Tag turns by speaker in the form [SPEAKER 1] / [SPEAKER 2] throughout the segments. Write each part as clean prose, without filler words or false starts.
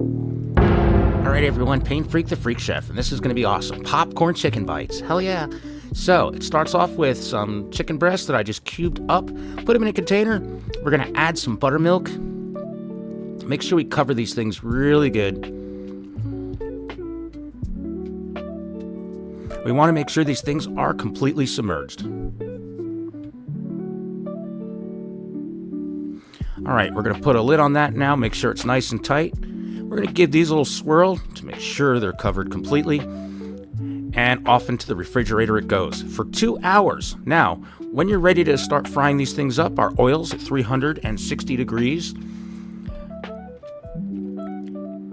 [SPEAKER 1] All right, everyone, Paint Freak the Freak Chef, and this is going to be awesome. Popcorn chicken bites. Hell yeah. So, it starts off with some chicken breasts that I just cubed up, put them in a container. We're going to add some buttermilk. Make sure we cover these things really good. We want to make sure these things are completely submerged. All right, we're going to put a lid on that now, make sure it's nice and tight. We're going to give these a little swirl to make sure they're covered completely. And off into the refrigerator it goes for 2 hours. Now, when you're ready to start frying these things up, our oil's at 360 degrees.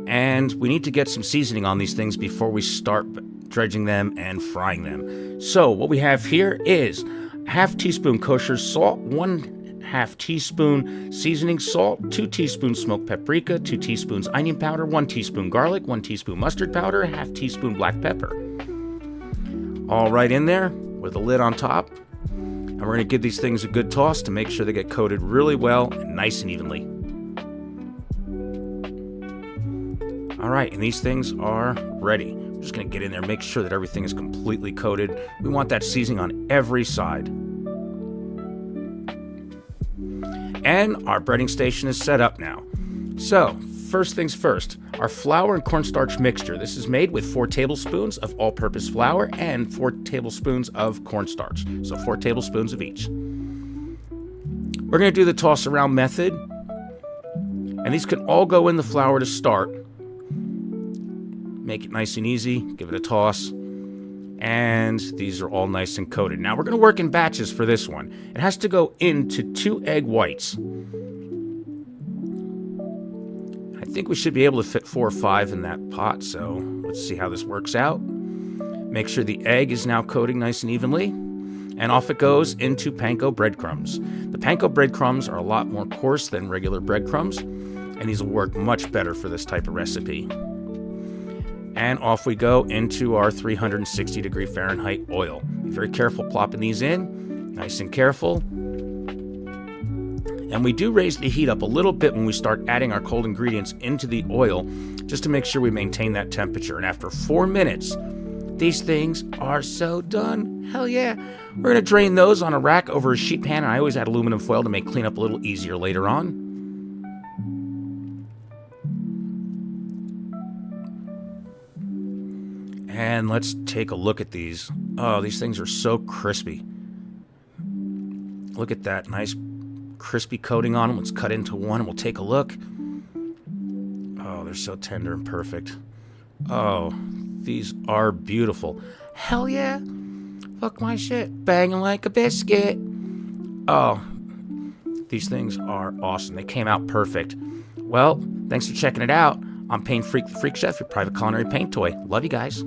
[SPEAKER 1] And we need to get some seasoning on these things before we start dredging them and frying them. So what we have here is a half teaspoon kosher salt, 1/2 teaspoon seasoning salt, 2 teaspoons smoked paprika, 2 teaspoons onion powder, 1 teaspoon garlic, 1 teaspoon mustard powder, 1/2 teaspoon black pepper. All right in there with a lid on top. And we're going to give these things a good toss to make sure they get coated really well and nice and evenly. All right, and these things are ready. I'm just going to get in there, make sure that everything is completely coated. We want that seasoning on every side. And our breading station is set up now. So, first things first, our flour and cornstarch mixture. This is made with 4 tablespoons of all-purpose flour and 4 tablespoons of cornstarch. So 4 tablespoons of each. We're going to do the toss around method. And these can all go in the flour to start. Make it nice and easy, give it a toss. And these are all nice and coated. Now we're going to work in batches for this one. It has to go into 2 egg whites. I think we should be able to fit 4 or 5 in that pot, so let's see how this works out. Make sure the egg is now coating nice and evenly. And off it goes into panko breadcrumbs. The panko breadcrumbs are a lot more coarse than regular breadcrumbs, and these will work much better for this type of recipe. And off we go into our 360 degree Fahrenheit oil. Be very careful plopping these in, nice and careful. And we do raise the heat up a little bit when we start adding our cold ingredients into the oil, just to make sure we maintain that temperature. And after 4 minutes, these things are so done. Hell yeah. We're gonna drain those on a rack over a sheet pan, and I always add aluminum foil to make cleanup a little easier later on. And let's take a look at these. Oh, these things are so crispy. Look at that nice crispy coating on them. Let's cut into one and we'll take a look. Oh, they're so tender and perfect. Oh, these are beautiful. Hell yeah. Fuck my shit. Banging like a biscuit. Oh, these things are awesome. They came out perfect. Well, thanks for checking it out. I'm Paint Freak the Freak Chef, your private culinary paint toy. Love you guys.